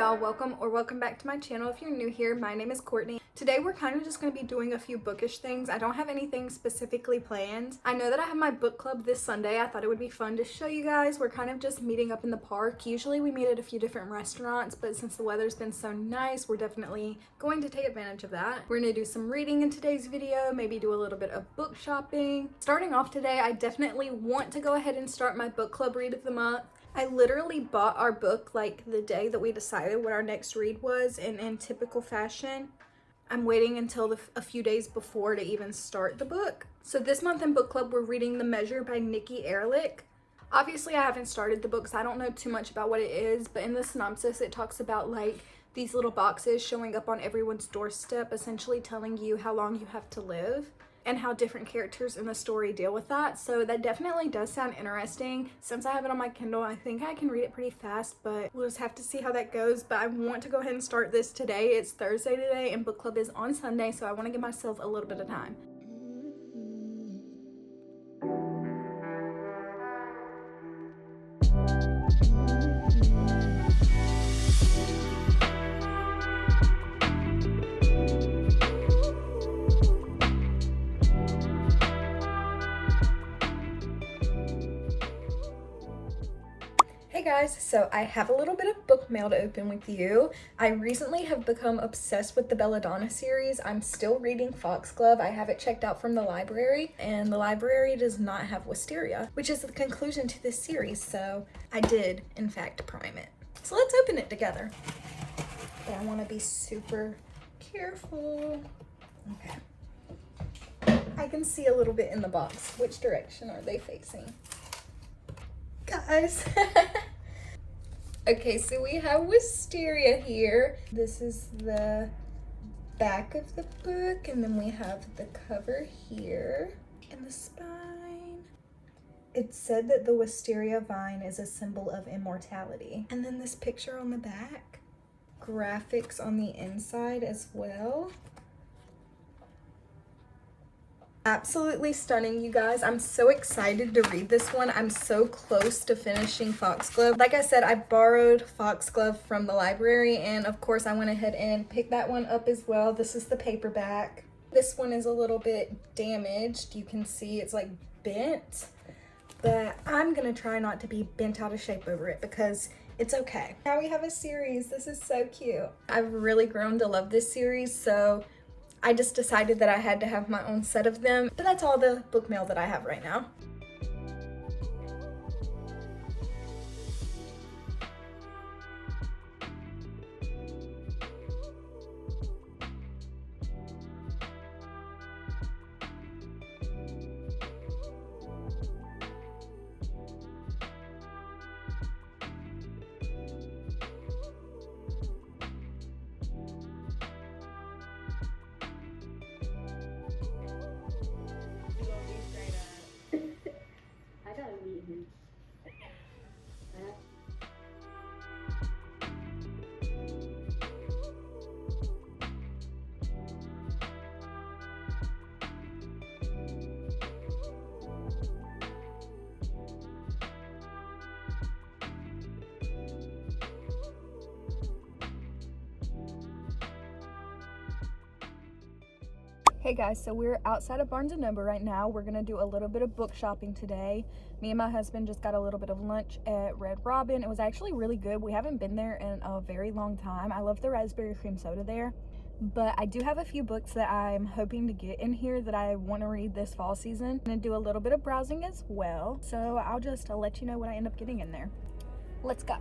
y'all, welcome back to my channel. If you're new here, my name is Courtney. Today we're kind of just going to be doing a few bookish things. I don't have anything specifically planned. I know that I have my book club this Sunday. I thought it would be fun to show you guys. We're kind of just meeting up in the park. Usually we meet at a few different restaurants, but since the weather's been so nice, we're definitely going to take advantage of that. We're going to do some reading in today's video, maybe do a little bit of book shopping. Starting off today, I definitely want to go ahead and start my book club read of the month. I literally bought our book like the day that we decided what our next read was, and in typical fashion, I'm waiting until a few days before to even start the book. So this month in book club, we're reading The Measure by Nikki Erlich. Obviously, I haven't started the book, so I don't know too much about what it is, but in the synopsis, it talks about like these little boxes showing up on everyone's doorstep, essentially telling you how long you have to live, and how different characters in the story deal with that. So that definitely does sound interesting. Since I have it on my Kindle, I think I can read it pretty fast, but we'll just have to see how that goes. But I want to go ahead and start this today. It's Thursday today and book club is on Sunday, so I want to give myself a little bit of time. Hey guys, so I have a little bit of book mail to open with you. I recently have become obsessed with the Belladonna series. I'm still reading Foxglove. I have it checked out from the library, and the library does not have Wisteria, which is the conclusion to this series, so I did, in fact, prime it. So let's open it together. But I want to be super careful. Okay. I can see a little bit in the box. Which direction are they facing? Guys. Okay, so we have Wisteria here. This is the back of the book, and then we have the cover here and the spine. It said that the wisteria vine is a symbol of immortality. And then this picture on the back. Graphics on the inside as well. Absolutely stunning, you guys. I'm so excited to read this one. I'm so close to finishing Foxglove. Like I said, I borrowed Foxglove from the library, and of course I went ahead and picked that one up as well. This is the paperback. This one is a little bit damaged. You can see it's like bent, but I'm gonna try not to be bent out of shape over it because it's okay. Now we have a series. This is so cute. I've really grown to love this series, so I just decided that I had to have my own set of them, but that's all the book mail that I have right now. Hey guys, so we're outside of Barnes & Noble right now. We're gonna do a little bit of book shopping today. Me and my husband just got a little bit of lunch at Red Robin. It was actually really good. We haven't been there in a very long time. I love the raspberry cream soda there, but I do have a few books that I'm hoping to get in here that I want to read this fall season. I'm gonna do a little bit of browsing as well, so I'll let you know what I end up getting in there. Let's go.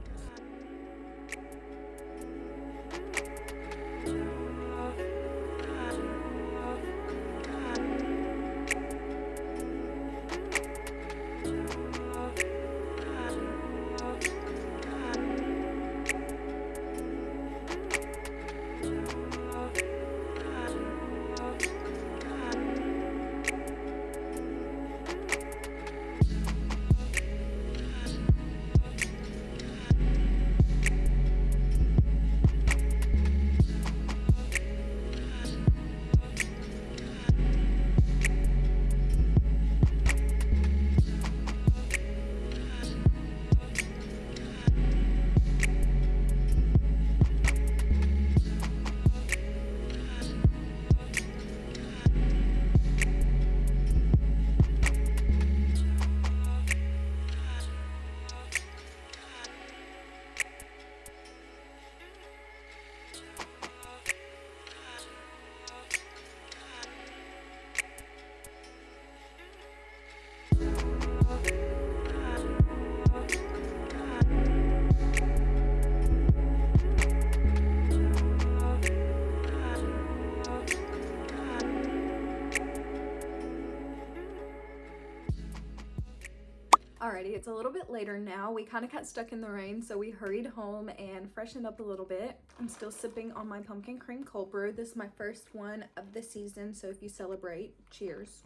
It's a little bit later now. We kind of got stuck in the rain, so we hurried home and freshened up a little bit. I'm still sipping on my pumpkin cream cold brew. This is my first one of the season, so if you celebrate, cheers.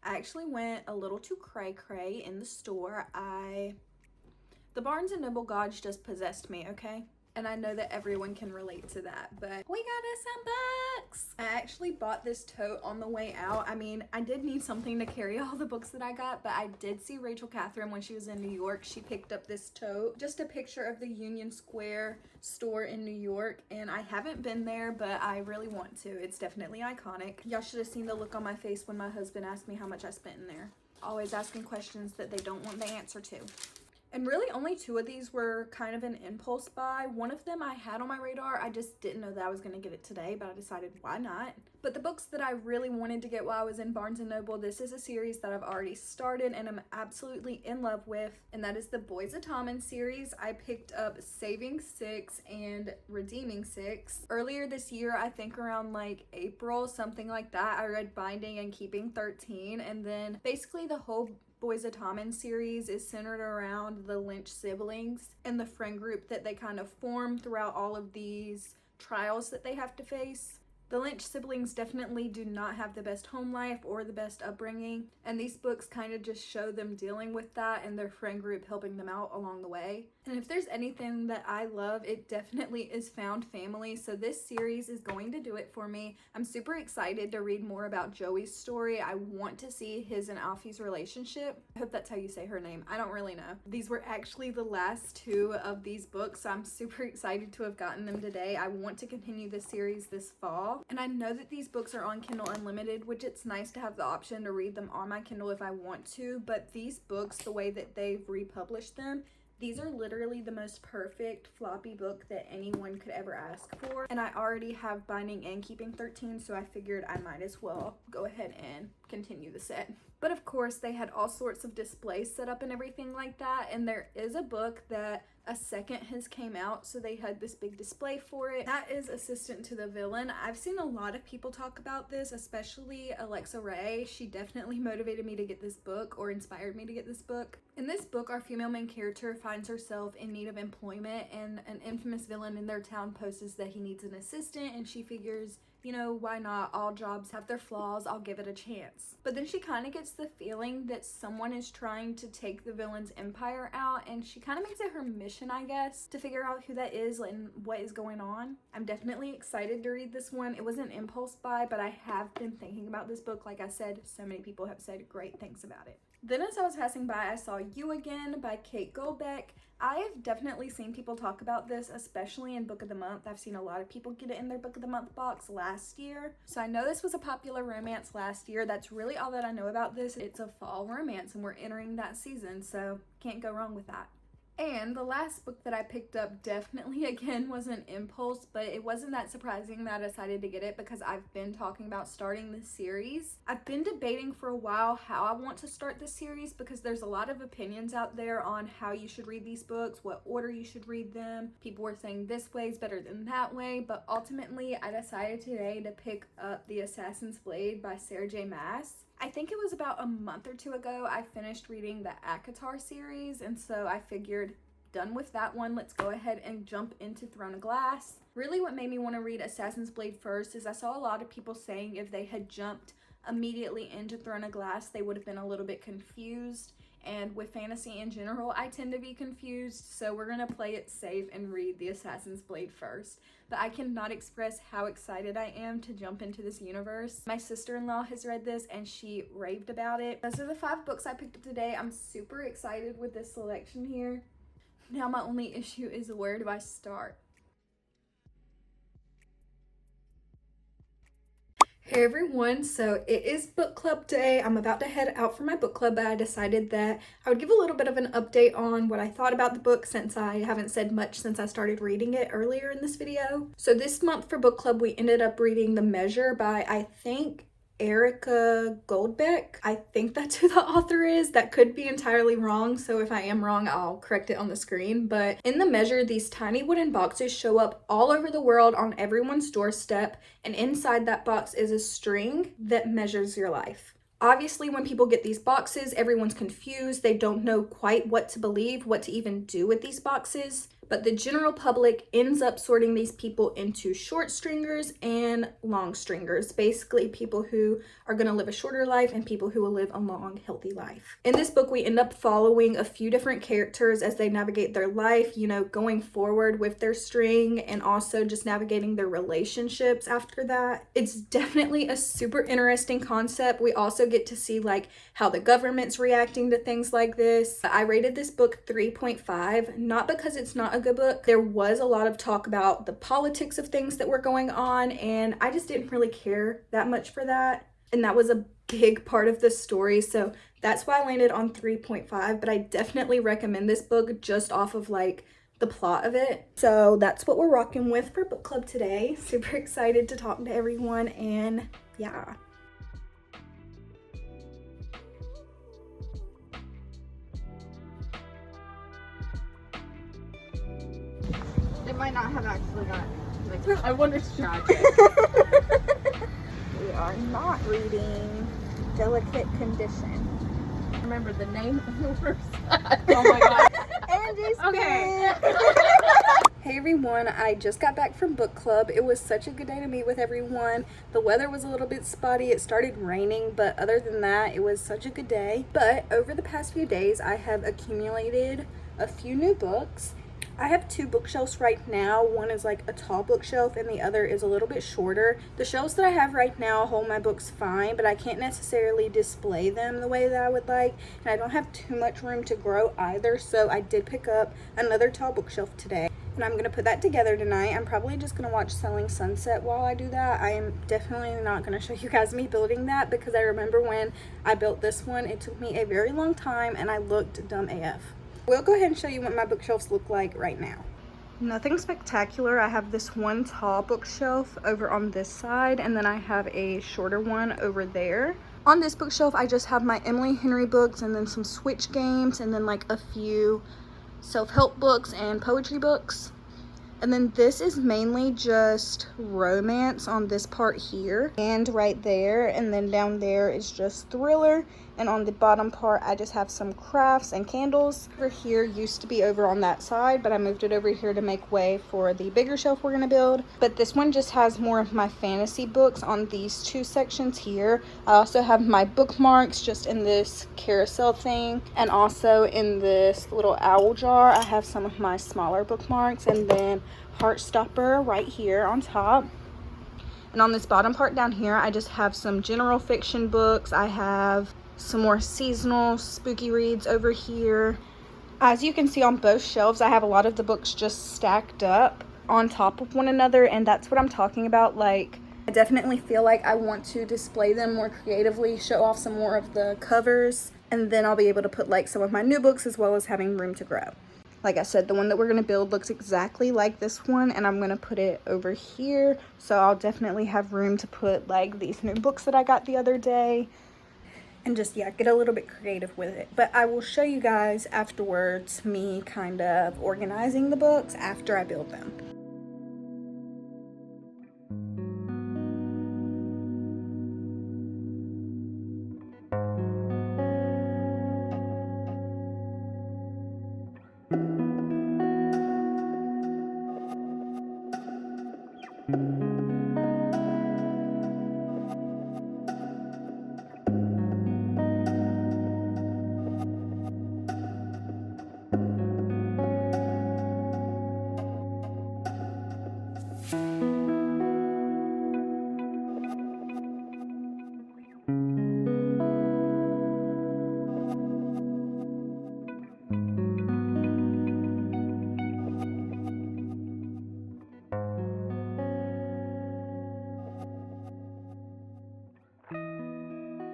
I actually went a little too cray-cray in the store. The Barnes & Noble gods just possessed me, okay? And I know that everyone can relate to that, but we got us some books. I actually bought this tote on the way out. I mean, I did need something to carry all the books that I got, but I did see Rachel Catherine when she was in New York. She picked up this tote, just a picture of the Union Square store in New York, and I haven't been there, but I really want to. It's definitely iconic. Y'all should have seen the look on my face when my husband asked me how much I spent in there. Always asking questions that they don't want the answer to. And really only 2 of these were kind of an impulse buy. One of them I had on my radar. I just didn't know that I was going to get it today, but I decided why not. But the books that I really wanted to get while I was in Barnes & Noble, this is a series that I've already started and I'm absolutely in love with, and that is the Boys of Tommen series. I picked up Saving 6 and Redeeming 6. Earlier this year, I think around like April, something like that, I read Binding and Keeping 13, and then basically the whole Boys of Tommen series is centered around the Lynch siblings and the friend group that they kind of form throughout all of these trials that they have to face. The Lynch siblings definitely do not have the best home life or the best upbringing, and these books kind of just show them dealing with that and their friend group helping them out along the way. And if there's anything that I love, it definitely is found family, so this series is going to do it for me. I'm super excited to read more about Joey's story. I want to see his and Alfie's relationship. I hope that's how you say her name. I don't really know. These were actually the last 2 of these books, so I'm super excited to have gotten them today. I want to continue this series this fall. And I know that these books are on Kindle Unlimited, which it's nice to have the option to read them on my Kindle if I want to, but these books, the way that they've republished them, these are literally the most perfect floppy book that anyone could ever ask for. And I already have Binding and Keeping 13, so I figured I might as well go ahead and continue the set. But of course, they had all sorts of displays set up and everything like that, and there is a book that a second has came out, so they had this big display for it. That is Assistant to the Villain. I've seen a lot of people talk about this, especially Alexa Ray. She definitely motivated me to get this book, or inspired me to get this book. In this book, our female main character finds herself in need of employment, and an infamous villain in their town posts that he needs an assistant, and she figures, you know, why not? All jobs have their flaws, I'll give it a chance. But then she kind of gets the feeling that someone is trying to take the villain's empire out, and she kind of makes it her mission, I guess, to figure out who that is and what is going on. I'm definitely excited to read this one. It was an impulse buy, but I have been thinking about this book. Like I said, so many people have said great things about it. Then as I was passing by, I saw You Again by Kate Goldbeck. I've definitely seen people talk about this, especially in Book of the Month. I've seen a lot of people get it in their Book of the Month box last year. So I know this was a popular romance last year. That's really all that I know about this. It's a fall romance and we're entering that season, so can't go wrong with that. And the last book that I picked up definitely, again, was an impulse, but it wasn't that surprising that I decided to get it because I've been talking about starting this series. I've been debating for a while how I want to start this series because there's a lot of opinions out there on how you should read these books, what order you should read them. People were saying this way is better than that way, but ultimately I decided today to pick up The Assassin's Blade by Sarah J. Maas. I think it was about a month or 2 ago I finished reading the ACOTAR series, and so I figured, done with that one, let's go ahead and jump into Throne of Glass. Really what made me want to read Assassin's Blade first is I saw a lot of people saying if they had jumped immediately into Throne of Glass, they would have been a little bit confused. And with fantasy in general, I tend to be confused, so we're gonna play it safe and read The Assassin's Blade first. But I cannot express how excited I am to jump into this universe. My sister-in-law has read this and she raved about it. Those are the 5 books I picked up today. I'm super excited with this selection here. Now my only issue is, where do I start? Hey everyone, so it is book club day. I'm about to head out for my book club, but I decided that I would give a little bit of an update on what I thought about the book since I haven't said much since I started reading it earlier in this video. So this month for book club, we ended up reading The Measure by, I think, Erica Goldbeck. I think that's who the author is. That could be entirely wrong, so if I am wrong, I'll correct it on the screen. But in The Measure, these tiny wooden boxes show up all over the world on everyone's doorstep, and inside that box is a string that measures your life. Obviously, when people get these boxes, everyone's confused. They don't know quite what to believe, what to even do with these boxes. But the general public ends up sorting these people into short stringers and long stringers. Basically, people who are going to live a shorter life and people who will live a long, healthy life. In this book, we end up following a few different characters as they navigate their life, you know, going forward with their string and also just navigating their relationships after that. It's definitely a super interesting concept. We also get to see like how the government's reacting to things like this. I rated this book 3.5, not because it's not a good book. There was a lot of talk about the politics of things that were going on, and I just didn't really care that much for that. And that was a big part of the story, so that's why I landed on 3.5, but I definitely recommend this book just off of like the plot of it. So that's what we're rocking with for book club today. Super excited to talk to everyone, and yeah. It might not have actually got, like, I wonder strategy. We are not reading Delicate Condition. Remember the name of the first side. Oh my god. Angie's Okay. Hey everyone, I just got back from book club. It was such a good day to meet with everyone. The weather was a little bit spotty. It started raining, but other than that, it was such a good day. But over the past few days, I have accumulated a few new books. I have two bookshelves right now. One is like a tall bookshelf and the other is a little bit shorter. The shelves that I have right now hold my books fine, but I can't necessarily display them the way that I would like. And I don't have too much room to grow either, so I did pick up another tall bookshelf today. And I'm going to put that together tonight. I'm probably just going to watch Selling Sunset while I do that. I am definitely not going to show you guys me building that because I remember when I built this one, it took me a very long time and I looked dumb AF. We'll go ahead and show you what my bookshelves look like right now. Nothing spectacular. I have this one tall bookshelf over on this side, and then I have a shorter one over there. On this bookshelf, I just have my Emily Henry books and then some Switch games and then like a few self-help books and poetry books. And then this is mainly just romance on this part here and right there. And then down there is just thriller. And on the bottom part, I just have some crafts and candles. Over here used to be over on that side, but I moved it over here to make way for the bigger shelf we're gonna build. But this one just has more of my fantasy books on these two sections here. I also have my bookmarks just in this carousel thing. And also in this little owl jar, I have some of my smaller bookmarks. And then Heartstopper right here on top. And on this bottom part down here, I just have some general fiction books. I have some more seasonal spooky reads over here. As you can see on both shelves, I have a lot of the books just stacked up on top of one another, and that's what I'm talking about. Like, I definitely feel like I want to display them more creatively, show off some more of the covers, and then I'll be able to put like some of my new books as well as having room to grow. Like I said, the one that we're going to build looks exactly like this one, and I'm going to put it over here. So I'll definitely have room to put like these new books that I got the other day. And just, yeah, get a little bit creative with it. But I will show you guys afterwards me kind of organizing the books after I build them.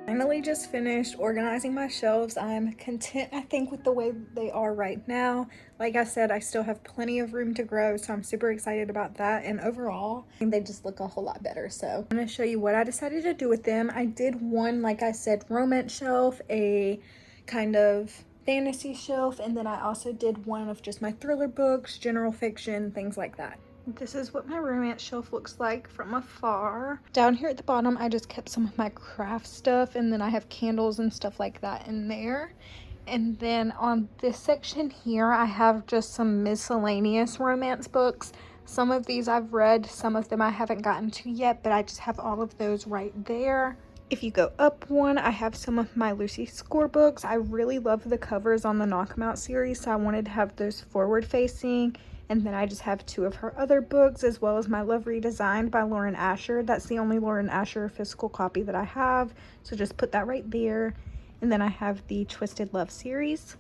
Finally just finished organizing my shelves. I'm content, I think, with the way they are right now. Like I said, I still have plenty of room to grow, so I'm super excited about that. And overall, I think they just look a whole lot better. So I'm going to show you what I decided to do with them. I did one, like I said, romance shelf, a kind of fantasy shelf, and then I also did one of just my thriller books, general fiction, things like that. This is what my romance shelf looks like from afar. Down here at the bottom, I just kept some of my craft stuff, and then I have candles and stuff like that in there. And then on this section here, I have just some miscellaneous romance books. Some of these I've read, some of them I haven't gotten to yet, but I just have all of those right there. If you go up one, I have some of my Lucy Score books. I really love the covers on the Knock 'Em Out series, so I wanted to have those forward facing. And then I just have two of her other books, as well as my Love Redesigned by Lauren Asher. That's the only Lauren Asher physical copy that I have, so just put that right there. And then I have the Twisted Love series.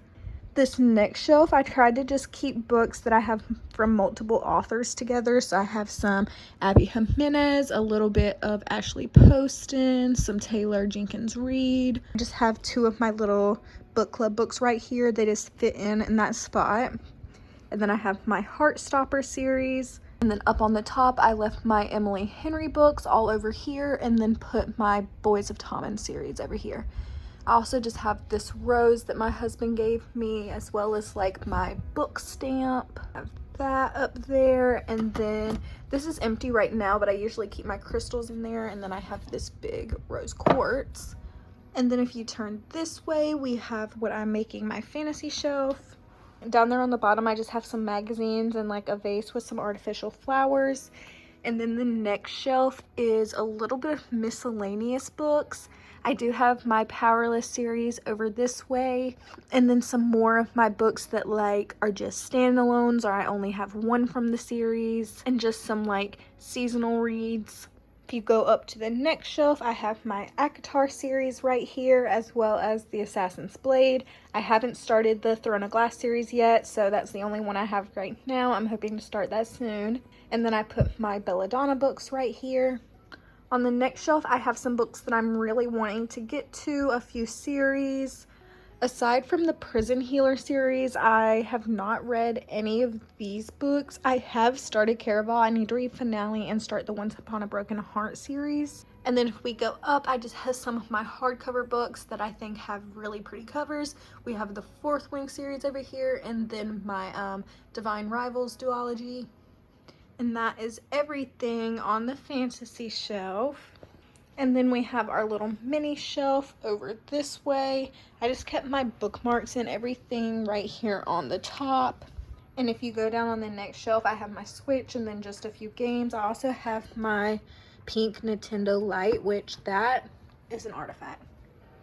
This next shelf, I tried to just keep books that I have from multiple authors together. So I have some Abby Jimenez, a little bit of Ashley Poston, some Taylor Jenkins Reid. I just have two of my little book club books right here. They just fit in that spot. And then I have my Heartstopper series. And then up on the top, I left my Emily Henry books all over here, and then put my Boys of Tommen series over here. I also just have this rose that my husband gave me, as well as like my book stamp. I have that up there, and then this is empty right now, but I usually keep my crystals in there. And then I have this big rose quartz. And then if you turn this way, we have what I'm making my fantasy shelf. Down there on the bottom, I just have some magazines and like a vase with some artificial flowers. And then the next shelf is a little bit of miscellaneous books. I do have my Powerless series over this way, and then some more of my books that like are just standalones, or I only have one from the series, and just some like seasonal reads. If you go up to the next shelf, I have my ACOTAR series right here, as well as the Assassin's Blade. I haven't started the Throne of Glass series yet, so that's the only one I have right now. I'm hoping to start that soon. And then I put my Belladonna books right here. On the next shelf, I have some books that I'm really wanting to get to, a few series. Aside from the Prison Healer series, I have not read any of these books. I have started Caraval. I need to read Finale and start the Once Upon a Broken Heart series. And then if we go up, I just have some of my hardcover books that I think have really pretty covers. We have the Fourth Wing series over here, and then my Divine Rivals duology. And that is everything on the fantasy shelf. And then we have our little mini shelf over this way. I just kept my bookmarks and everything right here on the top. And if you go down on the next shelf, I have my Switch and then just a few games. I also have my pink Nintendo Lite, which that is an artifact.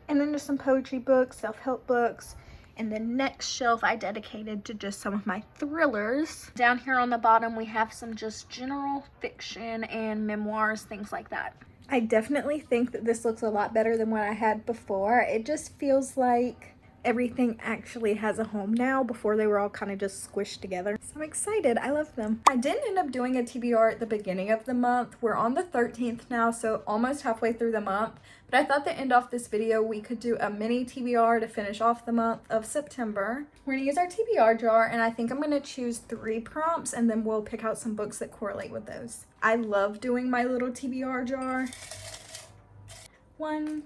And then just some poetry books, self-help books. And the next shelf I dedicated to just some of my thrillers. Down here on the bottom, we have some just general fiction and memoirs, things like that. I definitely think that this looks a lot better than what I had before. It just feels like everything actually has a home now. Before they were all kind of just squished together. So I'm excited. I love them. I didn't end up doing a TBR at the beginning of the month. We're on the 13th now, so almost halfway through the month. But I thought to end off this video, we could do a mini TBR to finish off the month of September. We're gonna use our TBR jar, and I think I'm gonna choose 3 prompts, and then we'll pick out some books that correlate with those. I love doing my little TBR jar. 1,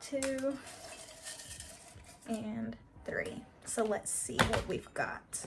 2, and 3. So let's see what we've got.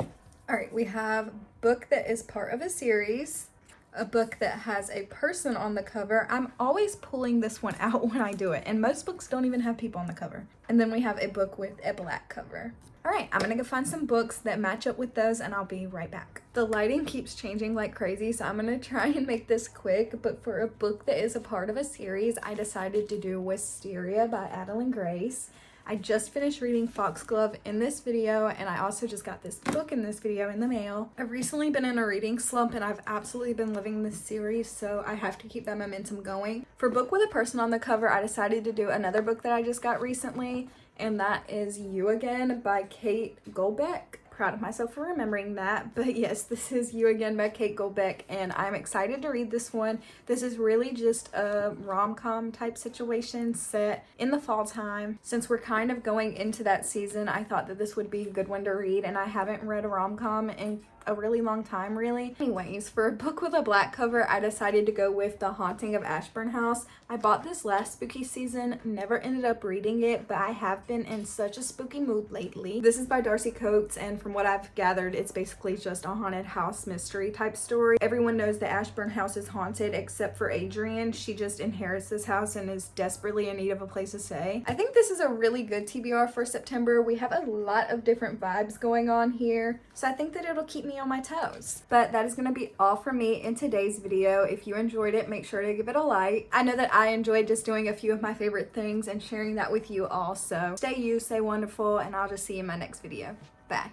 All right, we have a book that is part of a series, a book that has a person on the cover. I'm always pulling this one out when I do it, and most books don't even have people on the cover. And then we have a book with a black cover. All right, I'm gonna go find some books that match up with those, and I'll be right back. The lighting keeps changing like crazy, so I'm gonna try and make this quick, but for a book that is a part of a series, I decided to do Wisteria by Adeline Grace. I just finished reading Foxglove in this video, and I also just got this book in this video in the mail. I've recently been in a reading slump, and I've absolutely been loving this series, so I have to keep that momentum going. For book with a person on the cover, I decided to do another book that I just got recently, and that is You Again by Kate Goldbeck. Proud of myself for remembering that, but yes, this is You Again by Kate Goldbeck, and I'm excited to read this one. This is really just a rom-com type situation set in the fall time. Since we're kind of going into that season, I thought that this would be a good one to read, and I haven't read a rom-com in a really long time, really. Anyways, for a book with a black cover, I decided to go with The Haunting of Ashburn House. I bought this last spooky season, never ended up reading it, but I have been in such a spooky mood lately. This is by Darcy Coates, and from what I've gathered, it's basically just a haunted house mystery type story. Everyone knows the Ashburn house is haunted except for Adrienne. She just inherits this house and is desperately in need of a place to stay. I think this is a really good TBR for September. We have a lot of different vibes going on here, so I think that it'll keep me on my toes. But that is going to be all for me in today's video. If you enjoyed it, make sure to give it a like. I know that I enjoyed just doing a few of my favorite things and sharing that with you all, so stay you, stay wonderful, and I'll just see you in my next video. Bye.